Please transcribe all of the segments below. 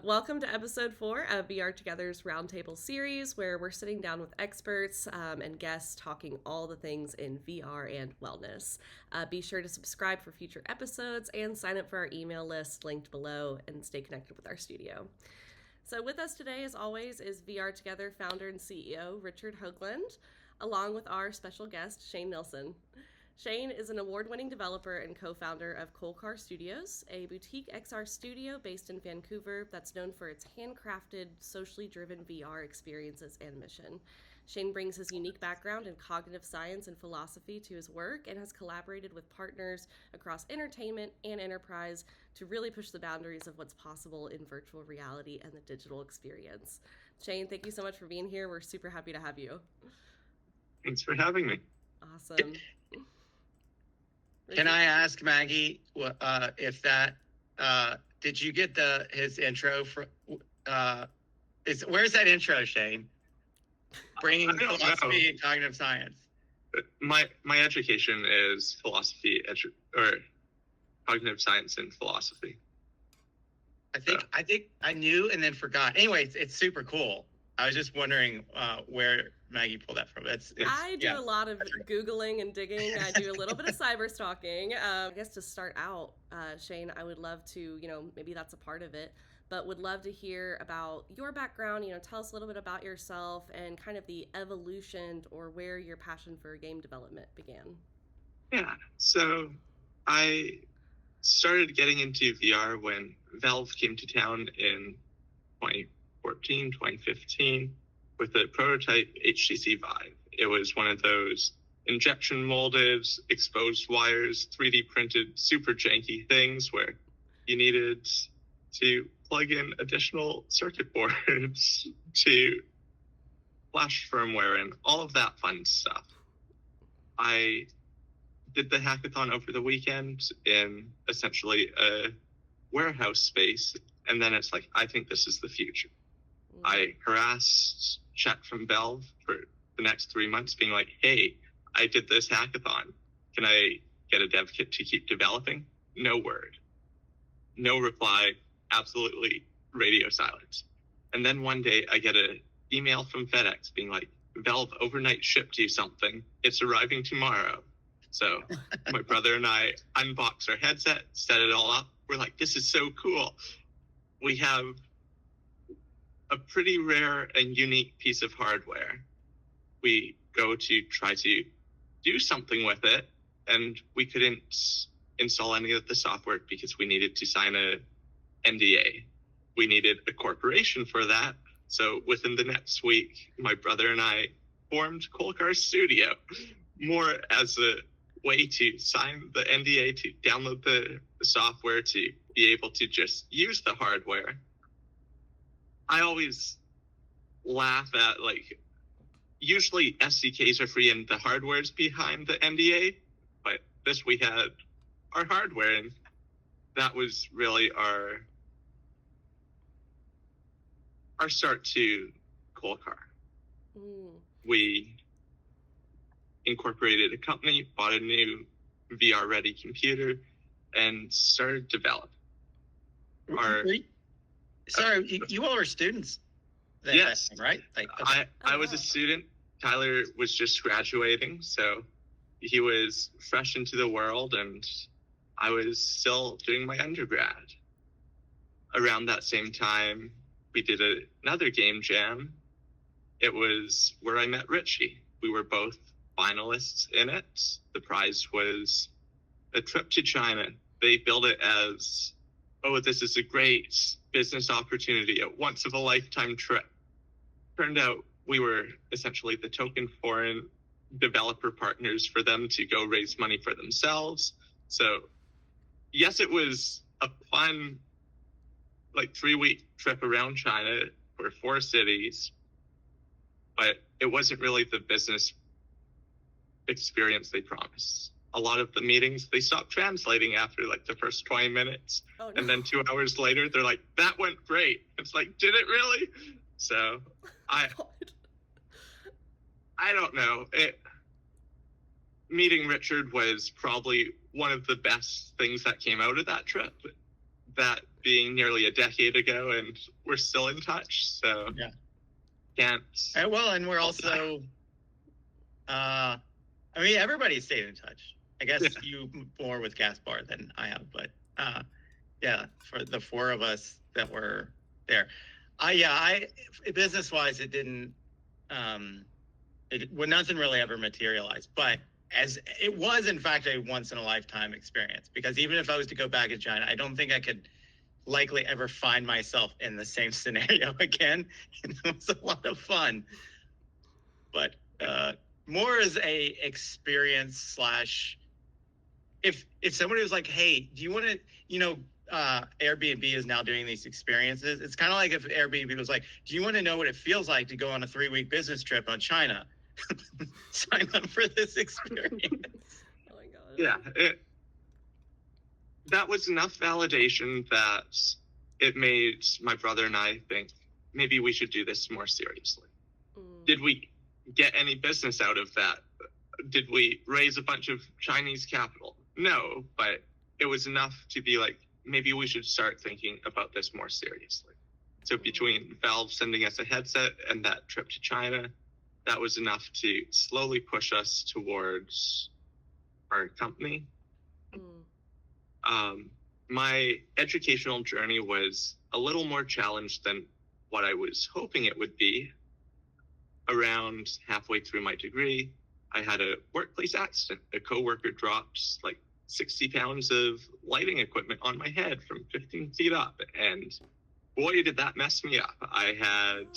Welcome to episode 4 of VRTogether's Roundtable series, where we're sitting down with experts and guests talking all the things in VR and wellness. Be sure to subscribe for future episodes and sign up for our email list linked below and stay connected with our studio. So with us today, as always, is VRTogether founder and CEO Richard Hoagland, along with our special guest, Shane Nilsson. Shane is an award-winning developer and co-founder of Coolcar Studios, a boutique XR studio based in Vancouver that's known for its handcrafted, socially driven VR experiences and mission. Shane brings his unique background in cognitive science and philosophy to his work and has collaborated with partners across entertainment and enterprise to really push the boundaries of what's possible in virtual reality and the digital experience. Shane, thank you so much for being here. We're super happy to have you. Thanks for having me. Awesome. Can I ask Maggie if that did you get his intro from? Where's that intro, Shane? Bringing philosophy and cognitive science. My education is philosophy or cognitive science and philosophy. I think I knew and then forgot. Anyway, it's super cool. I was just wondering where Maggie pulled that from. I do a lot of Googling and digging. I do a little bit of cyber stalking. I guess to start out, Shane, I would love to, maybe that's a part of it, but would love to hear about your background. Tell us a little bit about yourself and kind of the evolution or where your passion for game development began. Yeah, so I started getting into VR when Valve came to town in 2014, 2015 with a prototype HTC Vive. It was one of those injection molded, exposed wires, 3D printed, super janky things where you needed to plug in additional circuit boards to flash firmware and all of that fun stuff. I did the hackathon over the weekend in essentially a warehouse space, and then it's like, I think this is the future. I harassed Chet from Valve for the next 3 months being like, hey, I did this hackathon. Can I get a dev kit to keep developing? No word. No reply. Absolutely radio silence. And then one day I get an email from FedEx being like, Valve overnight shipped you something. It's arriving tomorrow. So my brother and I unbox our headset, set it all up. We're like, this is so cool. We have a pretty rare and unique piece of hardware. We go to try to do something with it, and we couldn't install any of the software because we needed to sign a NDA. We needed a corporation for that. So within the next week, my brother and I formed Coolcar Studio, more as a way to sign the NDA, to download the software, to be able to just use the hardware. I always laugh at, usually SDKs are free and the hardware's behind the NDA, but this we had our hardware, and that was really our start to Coolcar. We incorporated a company, bought a new VR-ready computer, and started developing. Sorry, you all are students then, yes, right? I was a student. Tyler was just graduating, so he was fresh into the world, and I was still doing my undergrad. Around that same time, we did another game jam. It was where I met Richie. We were both finalists in it. The prize was a trip to China. They billed it as, oh, this is a great business opportunity, a once-of-a-lifetime trip. Turned out we were essentially the token foreign developer partners for them to go raise money for themselves. So, yes, it was a fun, 3-week trip around China for 4 cities, but it wasn't really the business experience they promised. A lot of the meetings, they stopped translating after the first 20 minutes. Oh, no. And then 2 hours later, they're like, that went great. It's like, did it really? So I don't know. Meeting Richard was probably one of the best things that came out of that trip. that being nearly a decade ago, and we're still in touch. So yeah, can't. And we're also, I mean, everybody stayed in touch. I guess you more with Gaspar than I have, but yeah, for the four of us that were there, I business wise, it didn't, nothing really ever materialized, but as it was in fact a once in a lifetime experience, because even if I was to go back in China, I don't think I could likely ever find myself in the same scenario again. It was a lot of fun, but more as a experience slash, if somebody was like, hey, do you want to, Airbnb is now doing these experiences. It's kind of like if Airbnb was like, do you want to know what it feels like to go on a 3-week business trip on China? Sign up for this experience. Oh my god. Yeah, that was enough validation that it made my brother and I think maybe we should do this more seriously. Did we get any business out of that? Did we raise a bunch of Chinese capital? No, but it was enough to be like, maybe we should start thinking about this more seriously. So between Valve sending us a headset and that trip to China, that was enough to slowly push us towards our company. My educational journey was a little more challenged than what I was hoping it would be. Around halfway through my degree, I had a workplace accident. A coworker dropped like 60 pounds of lighting equipment on my head from 15 feet up, and boy, did that mess me up. I had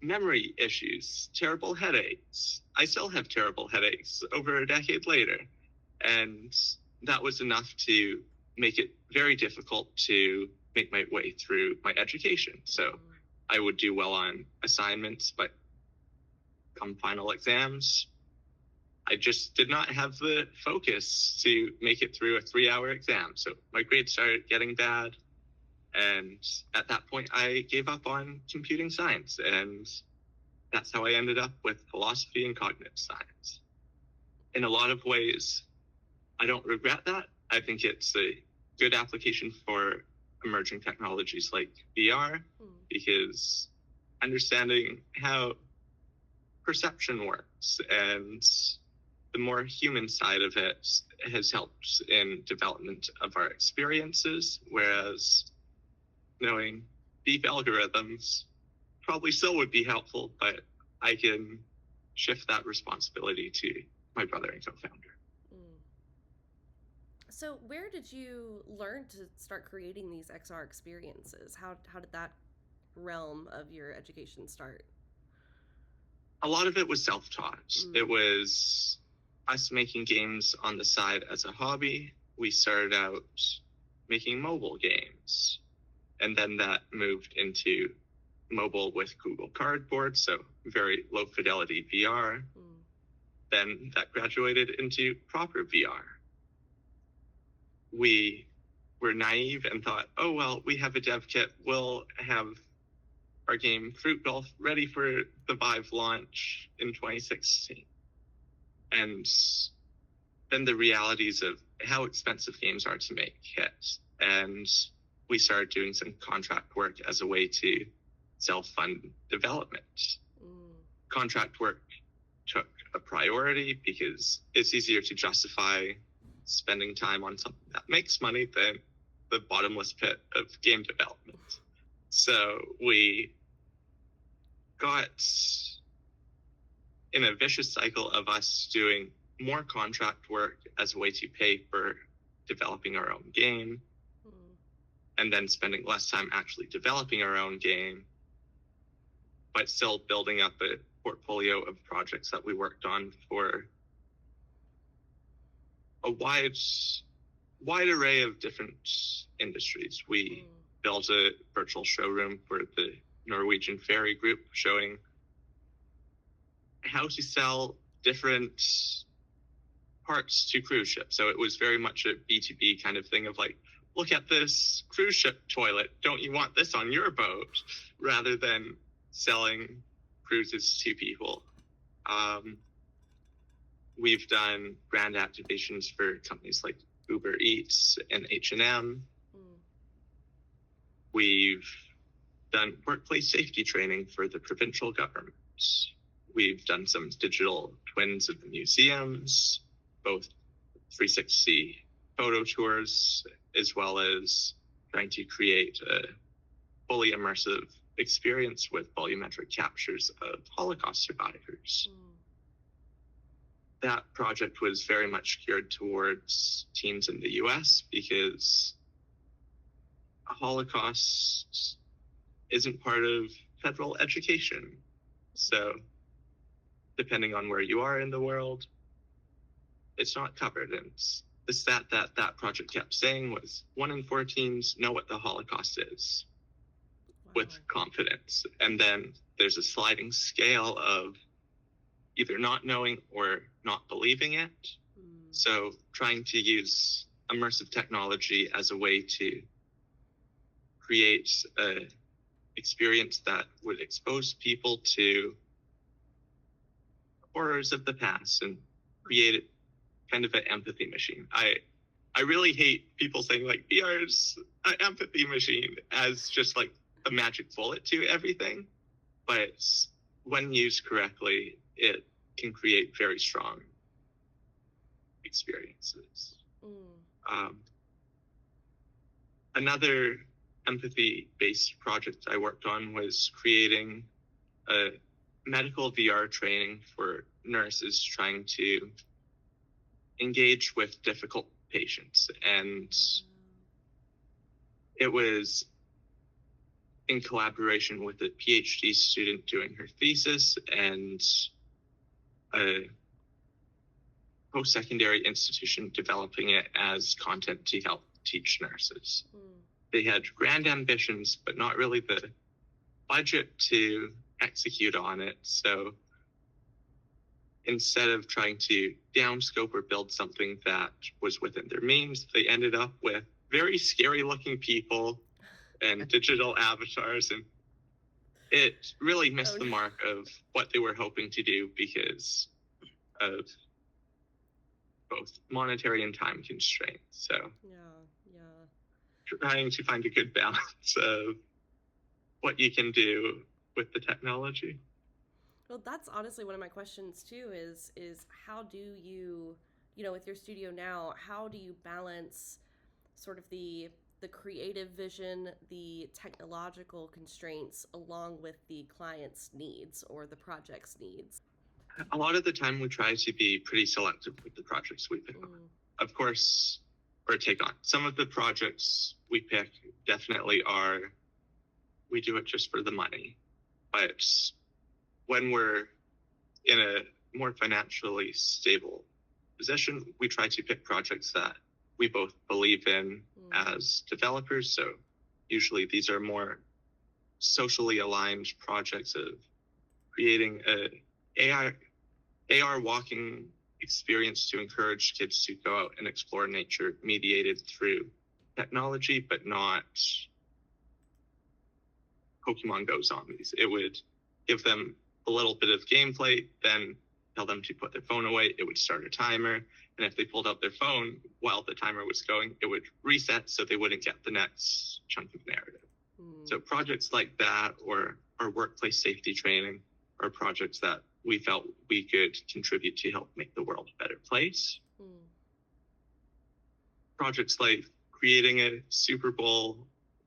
memory issues, terrible headaches. I still have terrible headaches over a decade later. And that was enough to make it very difficult to make my way through my education. So I would do well on assignments, but come final exams, I just did not have the focus to make it through a 3-hour exam. So my grades started getting bad. And at that point, I gave up on computing science. And that's how I ended up with philosophy and cognitive science. In a lot of ways, I don't regret that. I think it's a good application for emerging technologies like VR, because understanding how perception works and the more human side of it has helped in development of our experiences, whereas knowing deep algorithms probably still would be helpful, but I can shift that responsibility to my brother and co-founder. So where did you learn to start creating these XR experiences? How did that realm of your education start? A lot of it was self-taught. It was us making games on the side as a hobby. We started out making mobile games, and then that moved into mobile with Google Cardboard, so very low fidelity VR. Then that graduated into proper VR. We were naive and thought, oh, well, we have a dev kit. We'll have our game Fruit Golf ready for the Vive launch in 2016. And then the realities of how expensive games are to make hit. And we started doing some contract work as a way to self-fund development. Contract work took a priority because it's easier to justify spending time on something that makes money than the bottomless pit of game development. So we got in a vicious cycle of us doing more contract work as a way to pay for developing our own game, and then spending less time actually developing our own game, but still building up a portfolio of projects that we worked on for a wide array of different industries. We built a virtual showroom for the Norwegian Ferry Group, showing how to sell different parts to cruise ships. So it was very much a B2B kind of thing of like, look at this cruise ship toilet. Don't you want this on your boat? Rather than selling cruises to people. We've done brand activations for companies like Uber Eats, and H&M. Mm. We've done workplace safety training for the provincial governments. We've done some digital twins of the museums, both 360 photo tours, as well as trying to create a fully immersive experience with volumetric captures of Holocaust survivors. Mm. That project was very much geared towards teens in the US because Holocaust isn't part of federal education. So depending on where you are in the world, it's not covered. And the stat that project kept saying was 1 in 4 teens know what the Holocaust is. Wow. With confidence. And then there's a sliding scale of either not knowing or not believing it. Mm. So trying to use immersive technology as a way to create an experience that would expose people to horrors of the past and create kind of an empathy machine. I really hate people saying like VR's an empathy machine as just like a magic bullet to everything, but when used correctly, it can create very strong experiences. Another empathy-based project I worked on was creating a medical VR training for nurses trying to engage with difficult patients. And it was in collaboration with a PhD student doing her thesis and a post-secondary institution developing it as content to help teach nurses. They had grand ambitions, but not really the budget to execute on it. So instead of trying to downscope or build something that was within their means, they ended up with very scary looking people and digital avatars, and it really missed the mark of what they were hoping to do because of both monetary and time constraints. So trying to find a good balance of what you can do with the technology. Well, that's honestly one of my questions too, is how do you, with your studio now, how do you balance sort of the creative vision, the technological constraints, along with the client's needs or the project's needs? A lot of the time we try to be pretty selective with the projects we pick on. Of course, or take on. Some of the projects we pick definitely are, we do it just for the money. But when we're in a more financially stable position, we try to pick projects that we both believe in as developers. So usually these are more socially aligned projects of creating a AR walking experience to encourage kids to go out and explore nature mediated through technology, but not Pokemon Go zombies. It would give them a little bit of gameplay, then tell them to put their phone away. It would start a timer. And if they pulled out their phone while the timer was going, it would reset so they wouldn't get the next chunk of narrative. So projects like that, or our workplace safety training, are projects that we felt we could contribute to help make the world a better place. Projects like creating a Super Bowl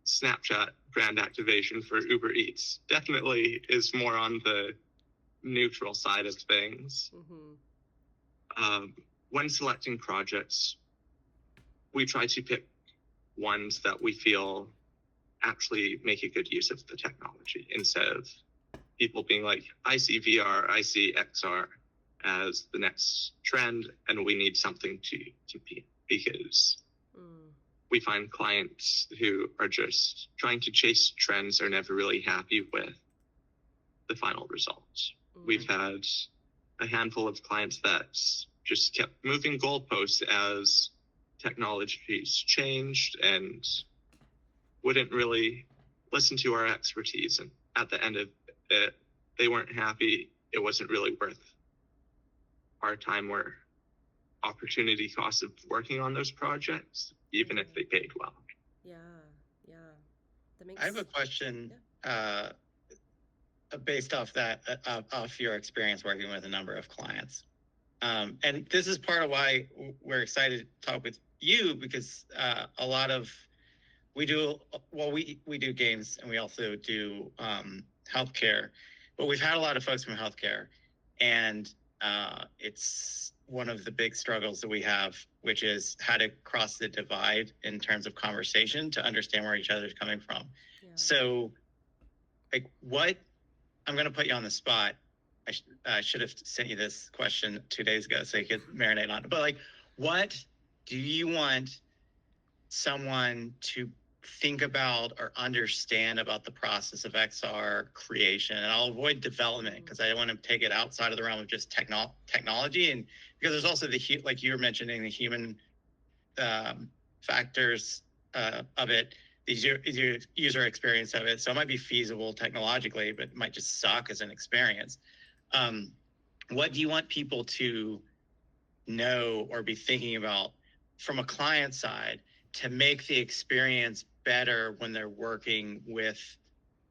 Snapchat brand activation for Uber Eats definitely is more on the neutral side of things. When selecting projects, we try to pick ones that we feel actually make a good use of the technology, instead of people being like, I see VR, I see XR as the next trend, and we need something to compete, because we find clients who are just trying to chase trends are never really happy with the final results. We've had a handful of clients that just kept moving goalposts as technologies changed and wouldn't really listen to our expertise. And at the end of it, they weren't happy. It wasn't really worth our time or opportunity cost of working on those projects, even if they paid well. Yeah, yeah. That makes. I have a question based off that, off your experience working with a number of clients. And this is part of why we're excited to talk with you, because a lot of we do games, and we also do healthcare, but we've had a lot of folks from healthcare, and it's one of the big struggles that we have, which is how to cross the divide in terms of conversation to understand where each other's coming from. Yeah. So, like, I'm going to put you on the spot. I should have sent you this question 2 days ago so you could marinate on it. But, like, what do you want someone to think about or understand about the process of XR creation? And I'll avoid development because I want to take it outside of the realm of just technology, and because there's also like you were mentioning, the human factors of it, the user experience of it. So it might be feasible technologically, but it might just suck as an experience. What do you want people to know or be thinking about from a client side to make the experience better when they're working with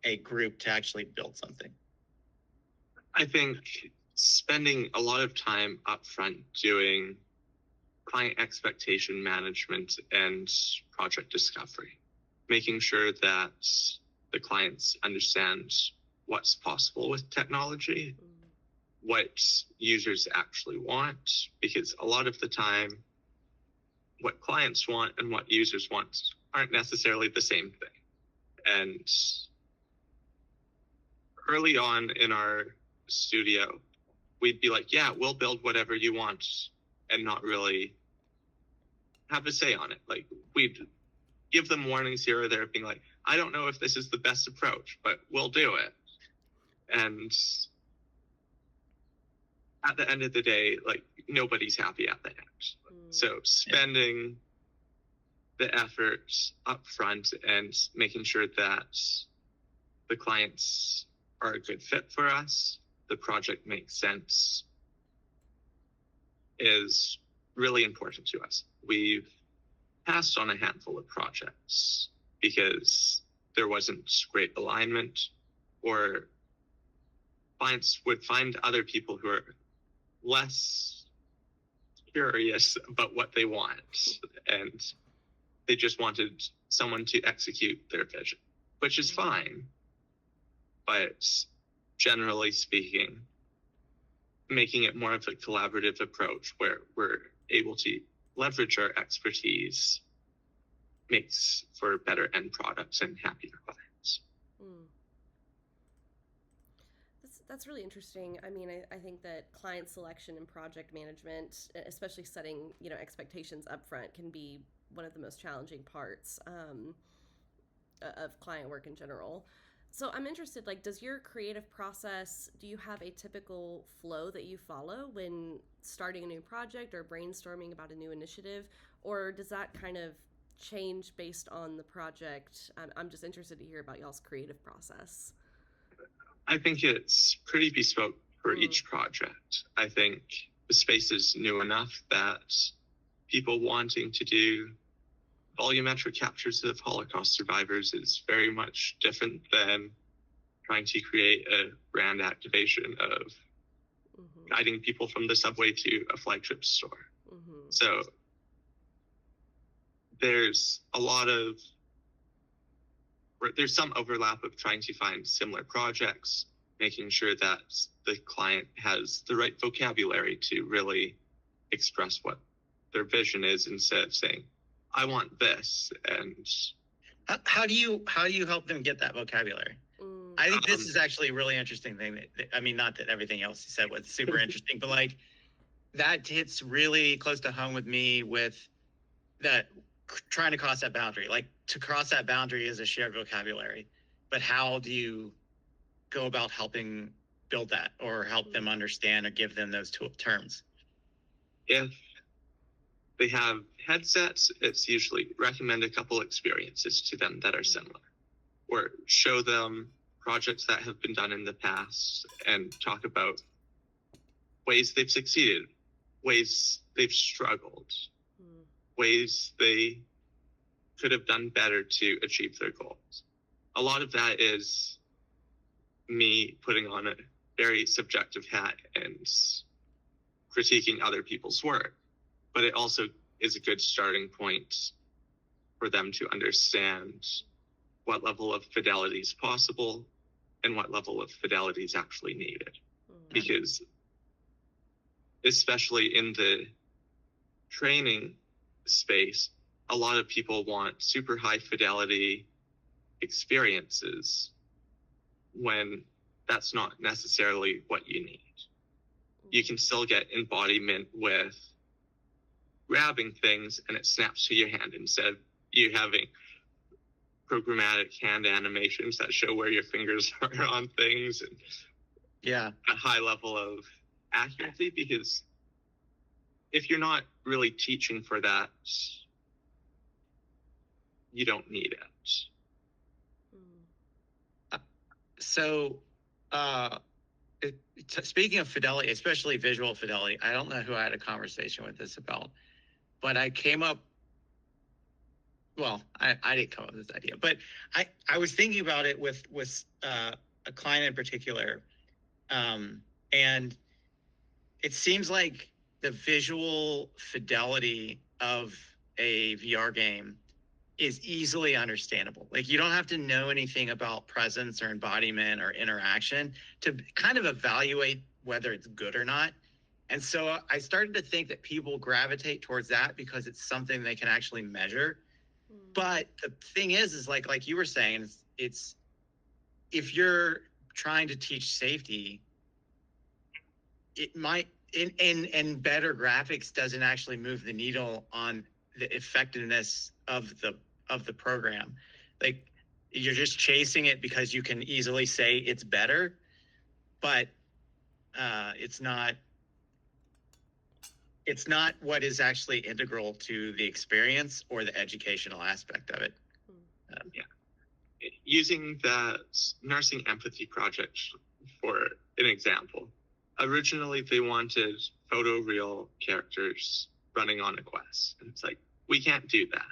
a group to actually build something? I think spending a lot of time upfront doing client expectation management and project discovery, making sure that the clients understand what's possible with technology, what users actually want, because a lot of the time, what clients want and what users want aren't necessarily the same thing. And early on in our studio, we'd be like, yeah, we'll build whatever you want, and not really have a say on it. Like, we'd give them warnings here or there, being like, I don't know if this is the best approach, but we'll do it. And at the end of the day, like, nobody's happy at the end. So spending the effort up front and making sure that the clients are a good fit for us, the project makes sense, is really important to us. We've passed on a handful of projects because there wasn't great alignment, or clients would find other people who are less curious about what they want, and they just wanted someone to execute their vision, which is fine. But generally speaking, making it more of a collaborative approach where we're able to leverage our expertise makes for better end products and happier clients. That's really interesting. I mean, I think that client selection and project management, especially setting, expectations up front, can be one of the most challenging parts of client work in general. So I'm interested, like, does your creative process, do you have a typical flow that you follow when starting a new project or brainstorming about a new initiative, or does that kind of change based on the project? I'm just interested to hear about y'all's creative process. I think it's pretty bespoke for each project. I think the space is new enough that people wanting to do volumetric captures of Holocaust survivors is very much different than trying to create a brand activation of guiding people from the subway to a flagship store. So there's some overlap of trying to find similar projects, making sure that the client has the right vocabulary to really express what their vision is, instead of saying, I want this. And how do you help them get that vocabulary? I think this is actually a really interesting thing. I mean, not that everything else you said was super interesting, but like that hits really close to home with me, with that trying to cross that boundary. Like, to cross that boundary is a shared vocabulary, but how do you go about helping build that, or help them understand, or give them those terms? If they have headsets, it's usually recommend a couple experiences to them that are similar, or show them projects that have been done in the past and talk about ways they've succeeded, ways they've struggled, ways they could have done better to achieve their goals. A lot of that is me putting on a very subjective hat and critiquing other people's work, but it also is a good starting point for them to understand what level of fidelity is possible and what level of fidelity is actually needed. Because especially in the training space, a lot of people want super high fidelity experiences when that's not necessarily what you need. You can still get embodiment with grabbing things and it snaps to your hand instead of you having programmatic hand animations that show where your fingers are on things and a high level of accuracy. Because if you're not really teaching for that, you don't need it. So, speaking of fidelity, especially visual fidelity, I don't know who I had a conversation with this about, but I came up. Well, I didn't come up with this idea, but I was thinking about it with a client in particular, and it seems like the visual fidelity of a VR game is easily understandable. Like, you don't have to know anything about presence or embodiment or interaction to kind of evaluate whether it's good or not. And so I started to think that people gravitate towards that because it's something they can actually measure. But the thing is like you were saying, it's if you're trying to teach safety, it might and better graphics doesn't actually move the needle on the effectiveness of the program. Like, you're just chasing it because you can easily say it's better, but it's not what is actually integral to the experience or the educational aspect of it. Using that nursing empathy project for an example, originally they wanted photoreal characters running on a quest. And it's like, we can't do that.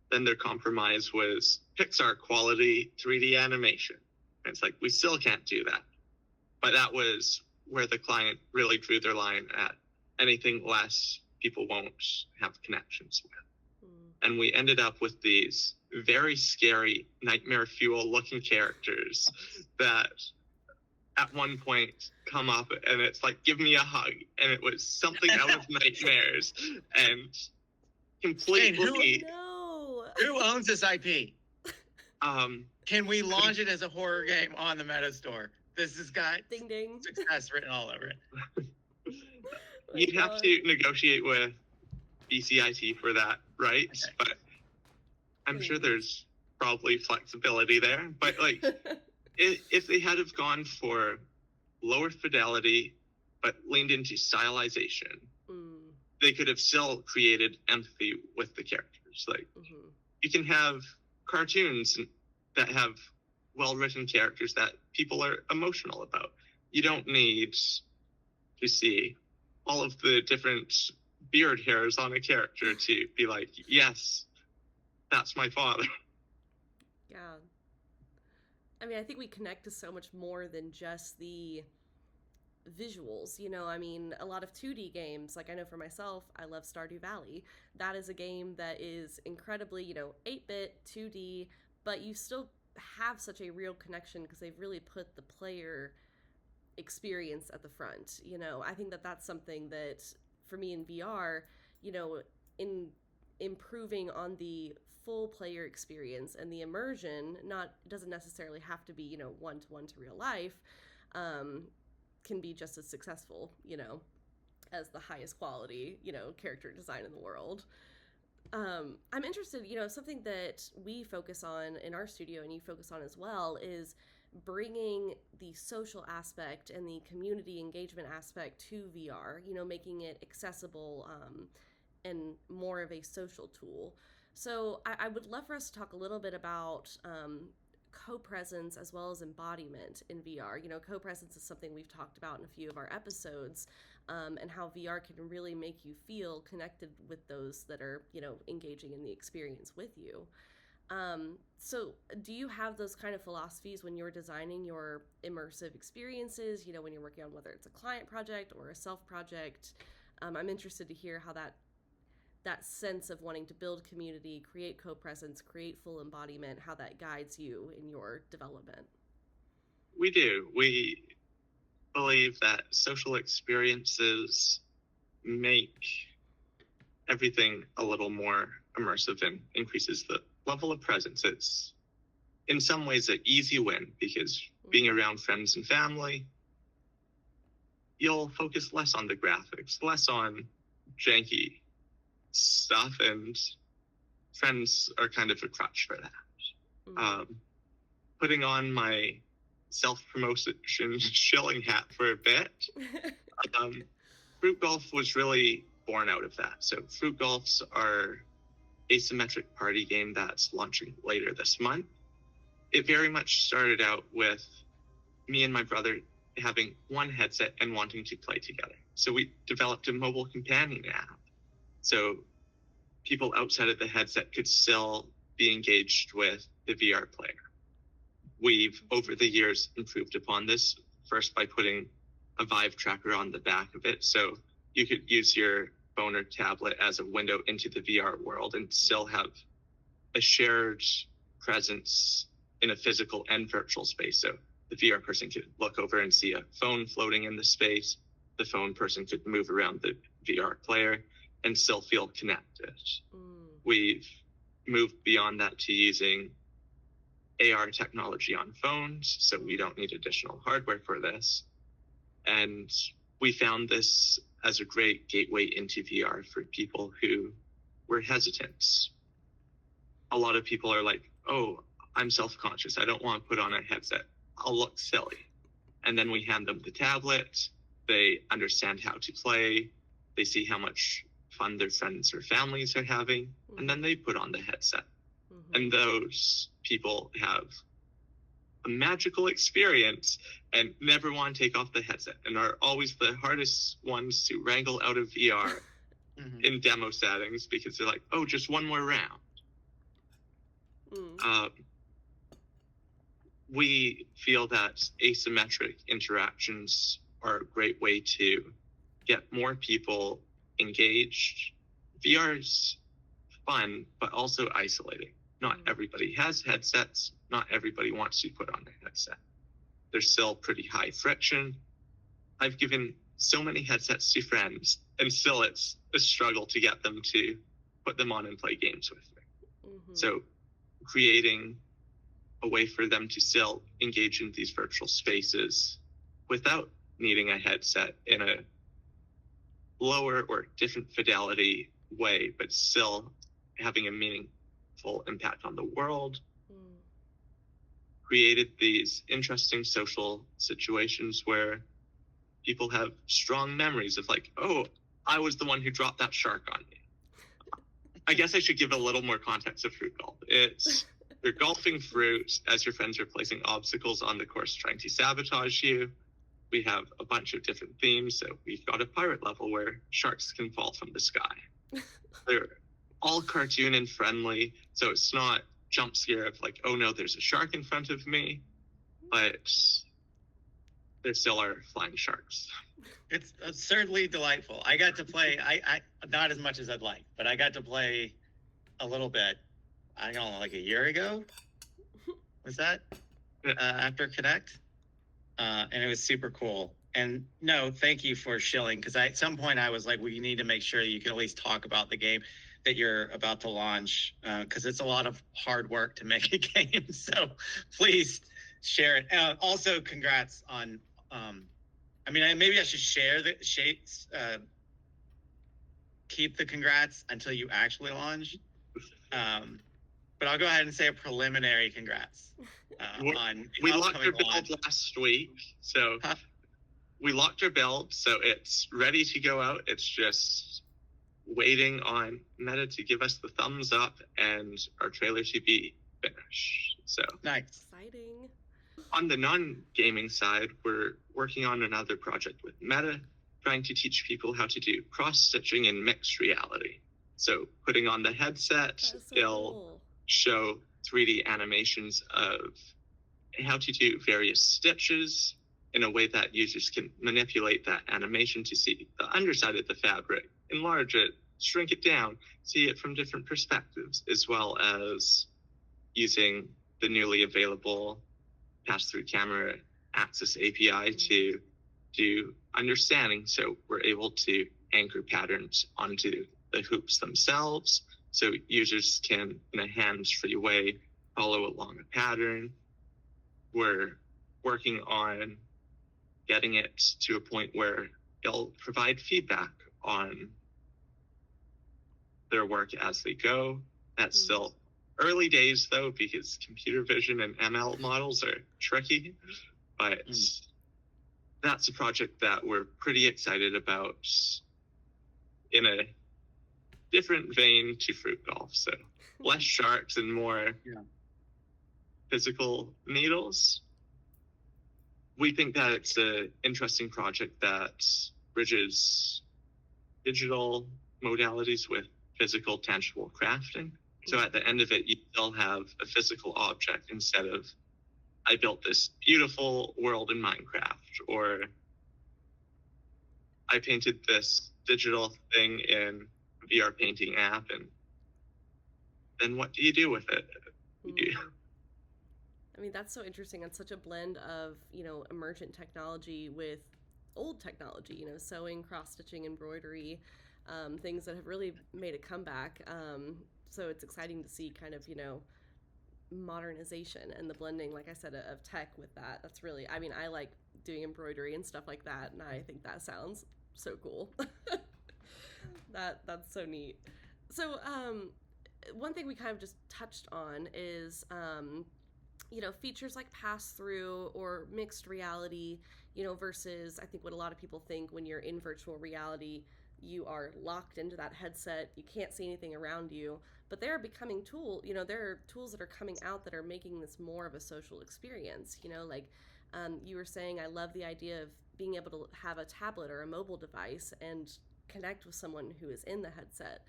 Then their compromise was Pixar quality 3D animation. And it's like, we still can't do that. But that was where the client really drew their line at. Anything less, people won't have connections with. And we ended up with these very scary nightmare fuel looking characters that at one point come up and it's like, give me a hug. And it was something out of nightmares and completely... Who owns this IP? Can we launch it as a horror game on the Meta Store? This has got ding ding success written all over it. You'd have to negotiate with BCIT for that, right? Okay. But I'm sure there's probably flexibility there. But like, if they had have gone for lower fidelity but leaned into stylization, they could have still created empathy with the characters. Like, you can have cartoons that have well-written characters that people are emotional about. You don't need to see all of the different beard hairs on a character to be like, yes, that's my father. Yeah. I mean, I think we connect to so much more than just the visuals, you know. I mean, a lot of 2D games, like I know for myself, I love Stardew Valley. That is a game that is incredibly, 8-bit, 2D, but you still have such a real connection because they've really put the player experience at the front. I think that that's something that for me in VR, in improving on the full player experience and the immersion, doesn't necessarily have to be, one-to-one to real life, can be just as successful, as the highest quality, character design in the world. I'm interested, something that we focus on in our studio and you focus on as well is bringing the social aspect and the community engagement aspect to VR, making it accessible and more of a social tool. So I would love for us to talk a little bit about co-presence as well as embodiment in VR. You know, co-presence is something we've talked about in a few of our episodes, and how VR can really make you feel connected with those that are, you know, engaging in the experience with you. So do you have those kind of philosophies when you're designing your immersive experiences, you know, when you're working on whether it's a client project or a self project? I'm interested to hear how that sense of wanting to build community, create co-presence, create full embodiment, how that guides you in your development. We do. We believe that social experiences make everything a little more immersive and increases the level of presence. It's in some ways an easy win because being around friends and family, you'll focus less on the graphics, less on janky stuff, and friends are kind of a crutch for that. Putting on my self-promotion shilling hat for a bit, Fruit Golf was really born out of that. So Fruit Golf's our asymmetric party game that's launching later this month. It very much started out with me and my brother having one headset and wanting to play together. So we developed a mobile companion app. So people outside of the headset could still be engaged with the VR player. We've, over the years, improved upon this, first by putting a Vive tracker on the back of it. So you could use your phone or tablet as a window into the VR world and still have a shared presence in a physical and virtual space. So the VR person could look over and see a phone floating in the space. The phone person could move around the VR player and still feel connected. We've moved beyond that to using AR technology on phones, so we don't need additional hardware for this. And we found this as a great gateway into VR for people who were hesitant. A lot of people are like, oh, I'm self-conscious. I don't want to put on a headset. I'll look silly. And then we hand them the tablet. They understand how to play. They see how much fun their friends or families are having. And then they put on the headset. And those people have a magical experience and never want to take off the headset and are always the hardest ones to wrangle out of VR in demo settings because they're like, oh, just one more round. We feel that asymmetric interactions are a great way to get more people engaged. VR's fun, but also isolating. Not everybody has headsets. Not everybody wants to put on a headset. There's still pretty high friction. I've given so many headsets to friends, and still it's a struggle to get them to put them on and play games with me. So creating a way for them to still engage in these virtual spaces without needing a headset in a lower or different fidelity way, but still having a meaningful impact on the world, created these interesting social situations where people have strong memories of like, oh, I was the one who dropped that shark on me. I guess I should give a little more context of Fruit Golf. It's you're golfing fruit as your friends are placing obstacles on the course trying to sabotage you. We have a bunch of different themes. So we've got a pirate level where sharks can fall from the sky. They're all cartoon and friendly. So it's not jump scare of like, oh no, there's a shark in front of me. But there still are flying sharks. It's certainly delightful. I got to play, I not as much as I'd like, but I got to play a little bit, I don't know, like a year ago? Was that? After Connect? And it was super cool. And no, thank you for shilling, because at some point I was like, we need to make sure you can at least talk about the game that you're about to launch, because it's a lot of hard work to make a game. So please share it. Also, congrats on, I mean, maybe I should share the keep the congrats until you actually launch. But I'll go ahead and say a preliminary congrats on we locked our build last week, so we locked our build, so it's ready to go out. It's just waiting on Meta to give us the thumbs up and our trailer to be finished. So nice. exciting. On the non-gaming side, we're working on another project with Meta, trying to teach people how to do cross-stitching in mixed reality. So putting on the headset, So they'll cool. show 3D animations of how to do various stitches in a way that users can manipulate that animation to see the underside of the fabric, enlarge it, shrink it down, see it from different perspectives, as well as using the newly available pass-through camera access API to do understanding. So we're able to anchor patterns onto the hoops themselves, so users can, in a hands-free way, follow along a pattern. We're working on getting it to a point where they'll provide feedback on their work as they go. That's still early days, though, because computer vision and ML models are tricky. But that's a project that we're pretty excited about, in a different vein to fruit golf. So less sharks and more physical needles. We think that it's an interesting project that bridges digital modalities with physical, tangible crafting. So at the end of it, you still have a physical object instead of, I built this beautiful world in Minecraft, or I painted this digital thing in VR painting app, and then what do you do with it? I mean, that's so interesting. It's such a blend of, emergent technology with old technology, sewing, cross-stitching, embroidery, things that have really made a comeback. So it's exciting to see kind of, modernization and the blending, like I said, of tech with that. That's really, I mean, I like doing embroidery and stuff like that, and I think that sounds so cool. That's so neat. So one thing we kind of just touched on is features like pass-through or mixed reality, versus I think what a lot of people think when you're in virtual reality, you are locked into that headset, you can't see anything around you. But they're becoming there are tools that are coming out that are making this more of a social experience. Like you were saying, I love the idea of being able to have a tablet or a mobile device and connect with someone who is in the headset.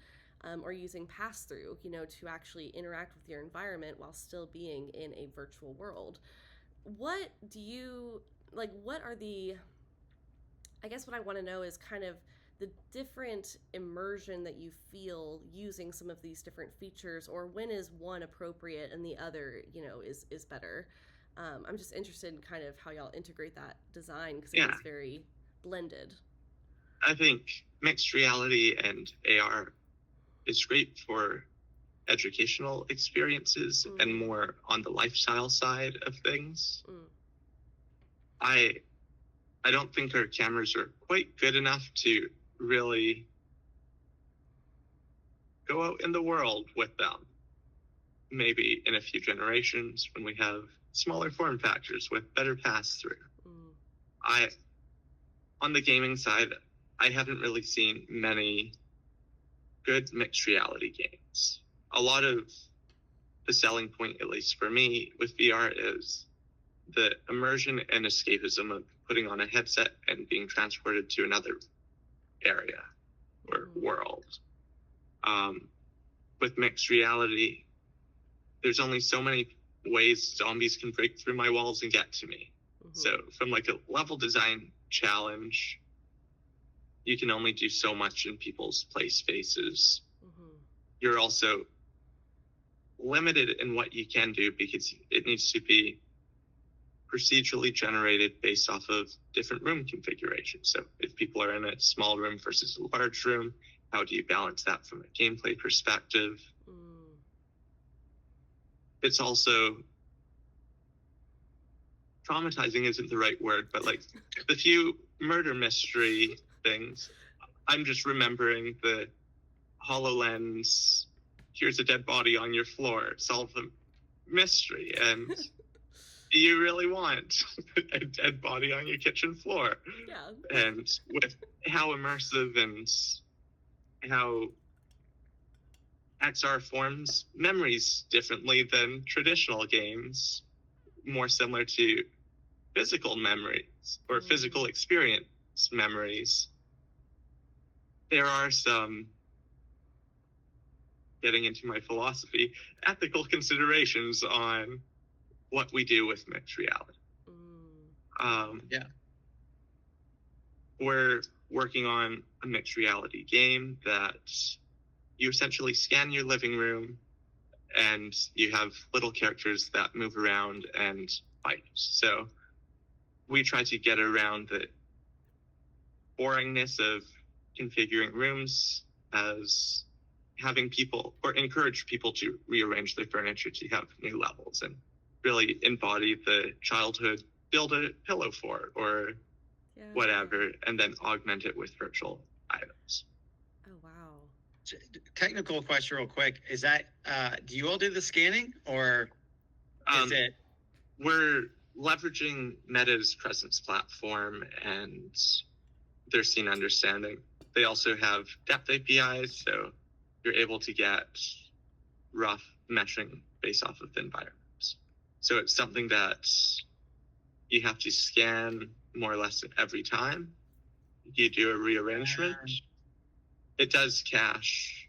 Or using pass-through, to actually interact with your environment while still being in a virtual world. What do you, what are I guess what I want to know is kind of the different immersion that you feel using some of these different features, or when is one appropriate and the other, is better. I'm just interested in kind of how y'all integrate that design, because it is very blended. I think mixed reality and AR is great for educational experiences and more on the lifestyle side of things. I don't think our cameras are quite good enough to really go out in the world with them. Maybe in a few generations when we have smaller form factors with better pass-through. On the gaming side, I haven't really seen many good mixed reality games. A lot of the selling point, at least for me, with VR is the immersion and escapism of putting on a headset and being transported to another area or world. With mixed reality, there's only so many ways zombies can break through my walls and get to me. So from like a level design challenge, you can only do so much in people's play spaces. You're also limited in what you can do because it needs to be procedurally generated based off of different room configurations. So if people are in a small room versus a large room, how do you balance that from a gameplay perspective? It's also traumatizing isn't the right word, but like the few murder mystery things, I'm just remembering the HoloLens, here's a dead body on your floor, solve the mystery. And do you really want a dead body on your kitchen floor? Yeah. And with how immersive and how XR forms memories differently than traditional games, more similar to physical memories or physical experience memories, there are some, getting into my philosophy, ethical considerations on what we do with mixed reality. We're working on a mixed reality game that you essentially scan your living room and you have little characters that move around and fight. So we try to get around the boringness of configuring rooms as having people, or encourage people to rearrange their furniture to have new levels and really embody the childhood build a pillow fort or whatever, and then augment it with virtual items. Oh, wow. Technical question real quick. Is that, do you all do the scanning, or is it? We're leveraging Meta's presence platform and their scene understanding. They also have depth APIs, so you're able to get rough meshing based off of the environments. So it's something that you have to scan more or less every time you do a rearrangement. It does cache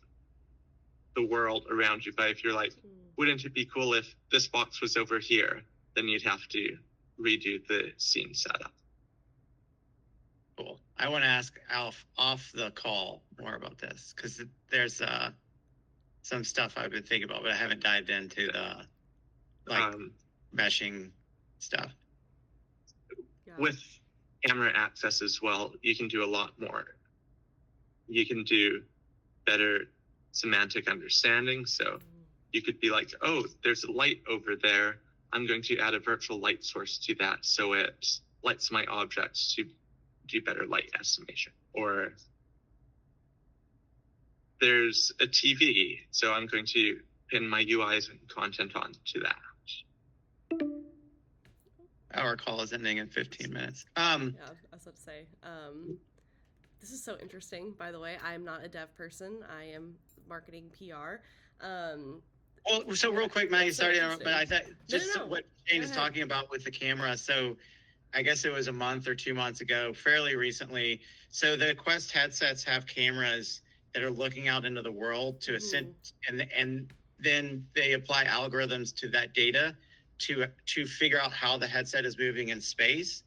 the world around you, but if you're like, wouldn't it be cool if this box was over here, then you'd have to redo the scene setup. Cool. I want to ask Alf off the call more about this, because there's some stuff I've been thinking about, but I haven't dived into the meshing stuff. With camera access as well, you can do a lot more. You can do better semantic understanding. So you could be like, oh, there's a light over there. I'm going to add a virtual light source to that so it lights my objects to do better light estimation. Or there's a TV, so I'm going to pin my UIs and content onto that. Our call is ending in 15 minutes. Yeah, I was about to say. This is so interesting, by the way. I'm not a dev person. I am marketing PR. Well, so real quick, Maggie, sorry to interrupt, but I thought just No. what Shane is talking about with the camera. So I guess it was a month or 2 months ago, fairly recently. So the Quest headsets have cameras that are looking out into the world to ascend, and then they apply algorithms to that data to figure out how the headset is moving in space.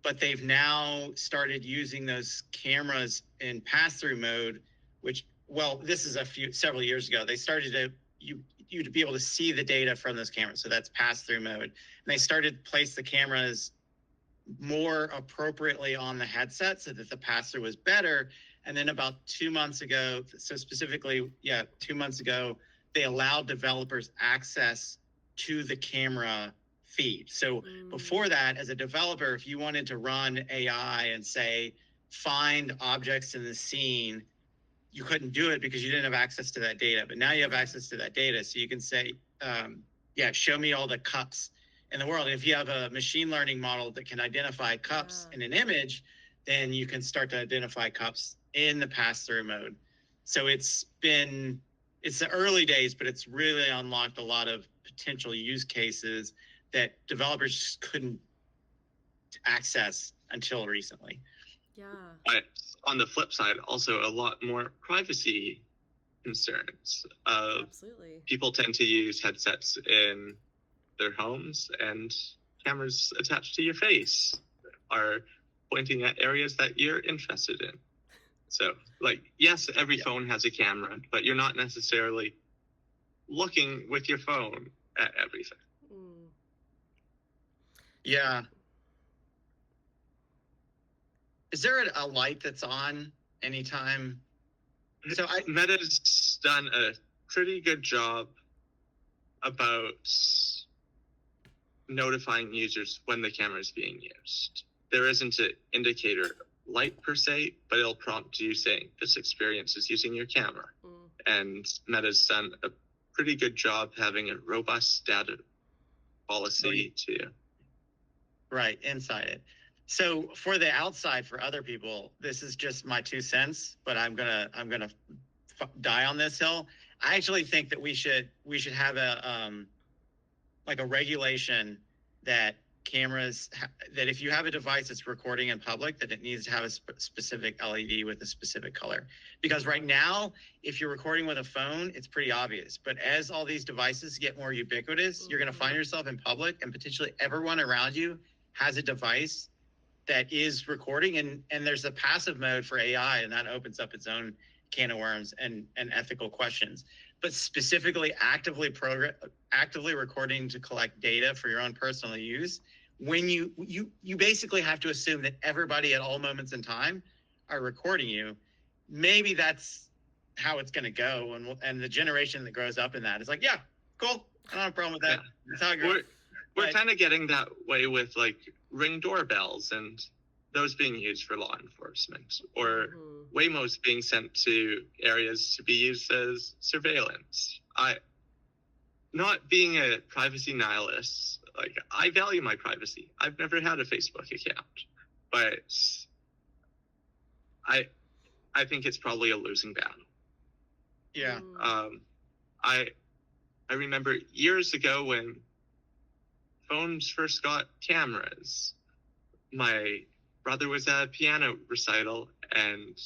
But they've now started using those cameras in pass-through mode, which, well, this is several years ago. They started to be able to see the data from those cameras. So that's pass-through mode. And they started to place the cameras more appropriately on the headset so that the pass-through was better. And then about 2 months ago, so specifically, 2 months ago, they allowed developers access to the camera feed. So before that, as a developer, if you wanted to run AI and say, find objects in the scene, you couldn't do it because you didn't have access to that data. But now you have access to that data. So you can say, show me all the cups in the world. And if you have a machine learning model that can identify cups in an image, then you can start to identify cups in the pass-through mode. So it's the early days, but it's really unlocked a lot of potential use cases that developers just couldn't access until recently. Yeah. But on the flip side, also a lot more privacy concerns. Absolutely. People tend to use headsets in their homes, and cameras attached to your face are pointing at areas that you're interested in. So, yes, every phone has a camera, but you're not necessarily looking with your phone at everything. Yeah. Is there a light that's on anytime? So Meta's done a pretty good job about notifying users when the camera is being used. There isn't an indicator light per se, but it'll prompt you saying this experience is using your camera. And Meta's done a pretty good job having a robust data policy to inside it. So for the outside, for other people, this is just my 2 cents, but I'm gonna die on this hill. I actually think that we should have a regulation that that if you have a device that's recording in public, that it needs to have a specific LED with a specific color. Because right now, if you're recording with a phone, it's pretty obvious. But as all these devices get more ubiquitous, you're going to find yourself in public, and potentially everyone around you has a device that is recording, and there's a passive mode for AI, and that opens up its own can of worms and ethical questions. But specifically actively recording to collect data for your own personal use, when you basically have to assume that everybody at all moments in time are recording you. Maybe that's how it's going to go, and the generation that grows up in that is like, yeah, cool, I don't have a problem with that. Yeah. That's how it goes. We're kind of getting that way with like Ring doorbells and those being used for law enforcement, or Waymos being sent to areas to be used as surveillance. Not being a privacy nihilist, like I value my privacy. I've never had a Facebook account, but I think it's probably a losing battle. Yeah. I remember years ago when phones first got cameras. My brother was at a piano recital, and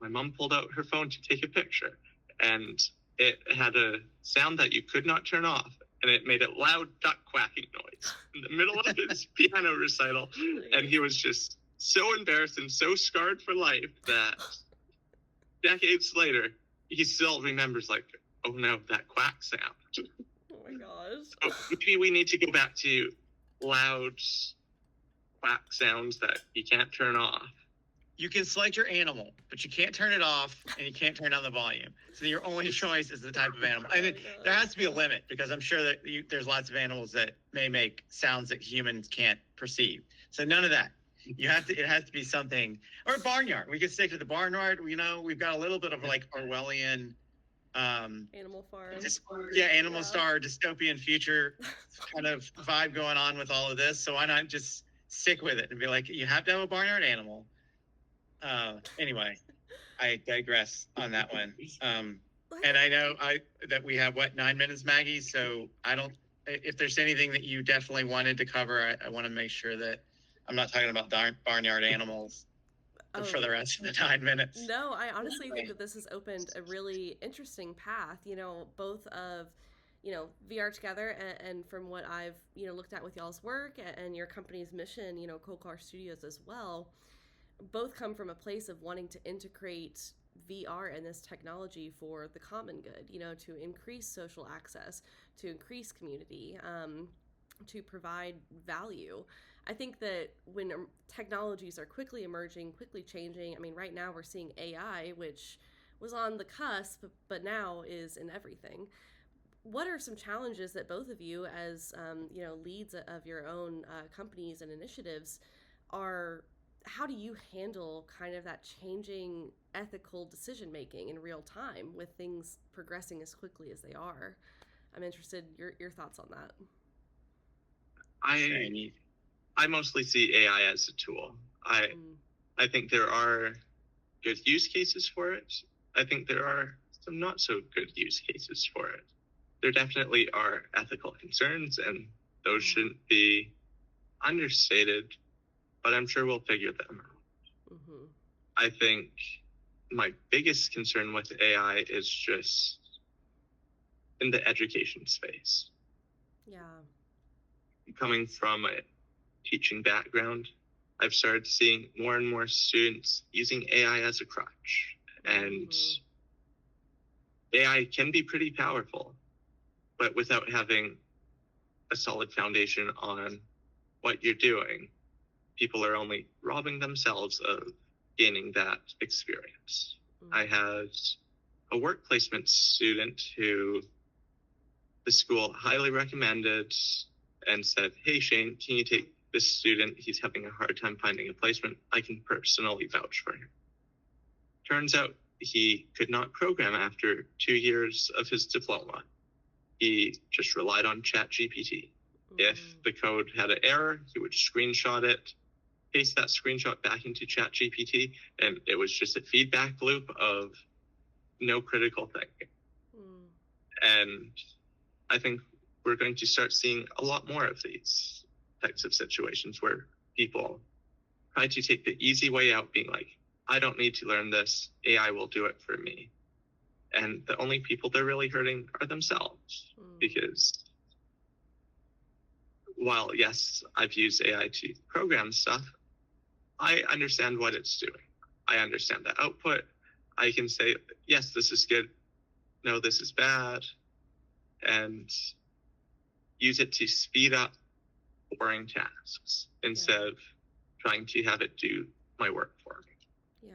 my mom pulled out her phone to take a picture, and it had a sound that you could not turn off, and it made a loud duck quacking noise in the middle of his piano recital, and he was just so embarrassed and so scarred for life that decades later, he still remembers like, oh no, that quack sound. Oh my gosh. So maybe we need to go back to loud quack sounds that you can't turn off. You can select your animal, but you can't turn it off, and you can't turn down the volume. So your only choice is the type of animal. I mean, there has to be a limit, because I'm sure that there's lots of animals that may make sounds that humans can't perceive. So none of that. It has to be something, or a barnyard. We could stick to the barnyard. We've got a little bit of like Orwellian, Animal Farm. Animal Star dystopian future kind of vibe going on with all of this. So why not just stick with it and be like, you have to have a barnyard animal. Anyway, I digress on that one. And I know that we have 9 minutes, Maggie. So if there's anything that you definitely wanted to cover, I want to make sure that I'm not talking about barnyard animals for the rest of the 9 minutes. No, I honestly think that this has opened a really interesting path, both of, VRTogether and from what I've, looked at with y'all's work and your company's mission, Cold Car Studios as well, both come from a place of wanting to integrate VR and this technology for the common good, to increase social access, to increase community, to provide value. I think that when technologies are quickly emerging, quickly changing, I mean, right now we're seeing AI, which was on the cusp, but now is in everything. What are some challenges that both of you, as leads of your own companies and initiatives, how do you handle kind of that changing ethical decision making in real time with things progressing as quickly as they are? I'm interested your thoughts on that. I mostly see AI as a tool. I think there are good use cases for it. I think there are some not so good use cases for it. There definitely are ethical concerns, and those shouldn't be understated, but I'm sure we'll figure them out. I think my biggest concern with AI is just in the education space. Yeah. Coming from a teaching background, I've started seeing more and more students using AI as a crutch. And AI can be pretty powerful, but without having a solid foundation on what you're doing, people are only robbing themselves of gaining that experience. I had a work placement student who the school highly recommended and said, hey, Shane, can you take this student? He's having a hard time finding a placement. I can personally vouch for him. Turns out he could not program after 2 years of his diploma. He just relied on ChatGPT. If the code had an error, he would screenshot it, paste that screenshot back into ChatGPT, and it was just a feedback loop of no critical thinking. And I think we're going to start seeing a lot more of these types of situations where people try to take the easy way out, being like, I don't need to learn this. AI will do it for me. And the only people they're really hurting are themselves. Because while, yes, I've used AI to program stuff, I understand what it's doing. I understand the output. I can say, yes, this is good. No, this is bad. And use it to speed up boring tasks instead of trying to have it do my work for me. Yeah,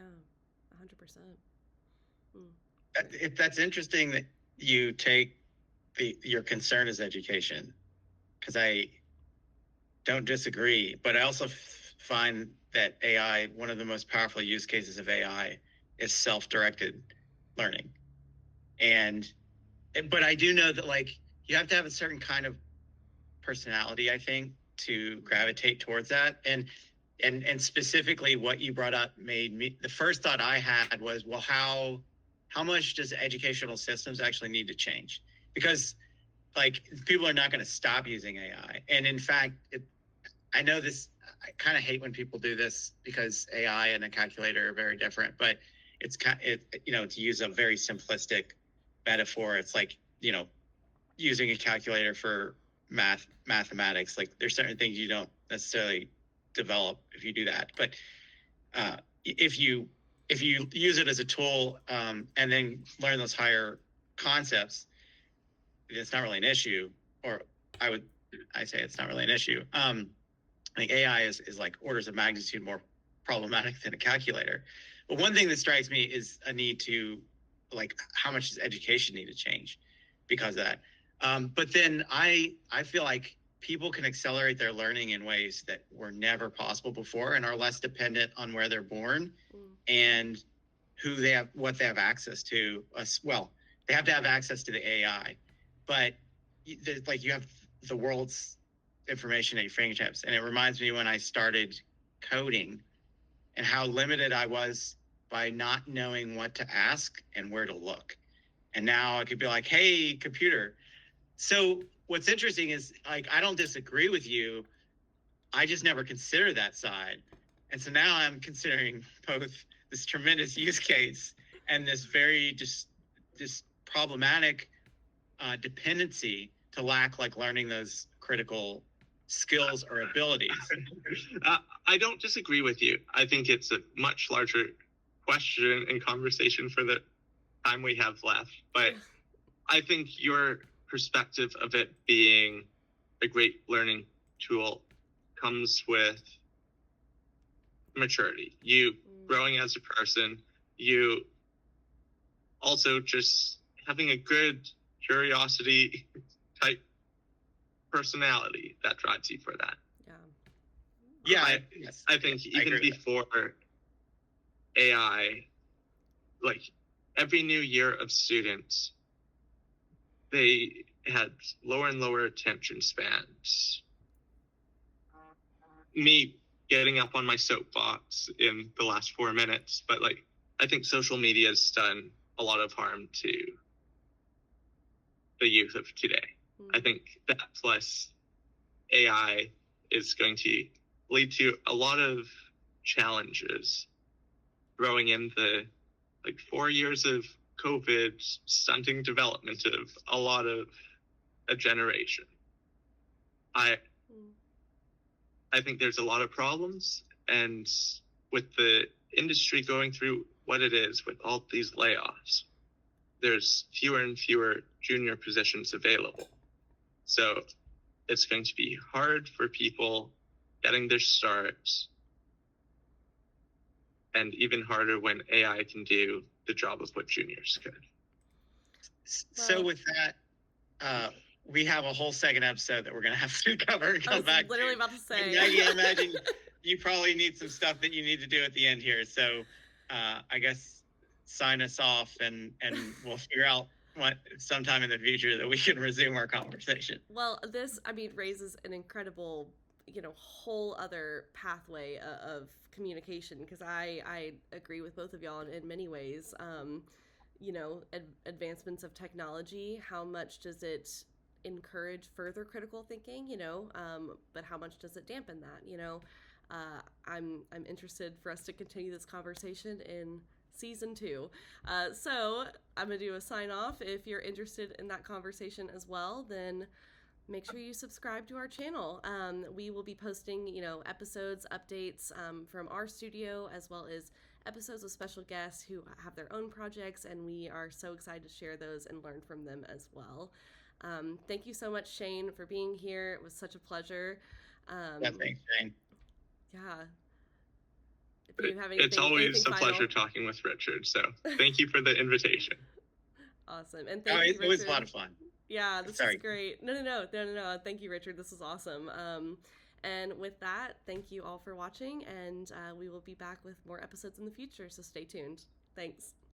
100%. That's interesting that you take your concern as education, because I don't disagree, but I also find that AI, one of the most powerful use cases of AI is self-directed learning. But I do know that, like, you have to have a certain kind of personality, I think, to gravitate towards that. And specifically what you brought up made me, the first thought I had was, well, how much does educational systems actually need to change? Because, like, people are not going to stop using AI. And in fact, I know this, I kind of hate when people do this because AI and a calculator are very different, but it's to use a very simplistic metaphor, it's like, using a calculator for mathematics. Like, there's certain things you don't necessarily develop if you do that. But if you use it as a tool, and then learn those higher concepts, it's not really an issue. Or I say it's not really an issue. I think AI is like orders of magnitude more problematic than a calculator. But one thing that strikes me is a need to, like, how much does education need to change because of that? But then I feel like people can accelerate their learning in ways that were never possible before and are less dependent on where they're born and what they have access to. Well, they have to have access to the AI, but like, you have the world's information at your fingertips. And it reminds me when I started coding and how limited I was by not knowing what to ask and where to look. And now I could be like, hey, computer. So what's interesting is, like, I don't disagree with you. I just never considered that side. And so now I'm considering both this tremendous use case and this very this problematic dependency to lack, like, learning those critical skills or abilities. I don't disagree with you. I think it's a much larger question and conversation for the time we have left. But I think your perspective of it being a great learning tool comes with maturity. You growing as a person, you also just having a good curiosity type personality that drives you for that. I think even before AI, like, every new year of students, they had lower and lower attention spans. Me getting up on my soapbox in the last 4 minutes, but, like, I think social media has done a lot of harm to the youth of today. I think that plus AI is going to lead to a lot of challenges throwing in the, like, 4 years of COVID stunting development of a lot of a generation. I think there's a lot of problems, and with the industry going through what it is with all these layoffs, there's fewer and fewer junior positions available. So it's going to be hard for people getting their starts, and even harder when AI can do the job of what juniors could. So with that, we have a whole second episode that we're going to have to cover and come back. Literally about to say. I imagine you probably need some stuff that you need to do at the end here. So I guess sign us off, and we'll figure out what sometime in the future that we can resume our conversation. Well, this, I mean, raises an incredible, whole other pathway of communication, because I agree with both of y'all in many ways. Advancements of technology, how much does it encourage further critical thinking, but how much does it dampen that, I'm interested for us to continue this conversation in season 2. So I'm going to do a sign off. If you're interested in that conversation as well, then make sure you subscribe to our channel. We will be posting, episodes, updates from our studio, as well as episodes with special guests who have their own projects, and we are so excited to share those and learn from them as well. Thank you so much, Shane, for being here. It was such a pleasure. Yeah, thanks, Shane. Yeah. If you have it's always a final? pleasure talking with Richard. So thank you for the invitation. Awesome. And thank you, Richard. It was a lot of fun. Yeah, this is great. No. Thank you, Richard. This is awesome. And with that, thank you all for watching, and we will be back with more episodes in the future, so stay tuned. Thanks.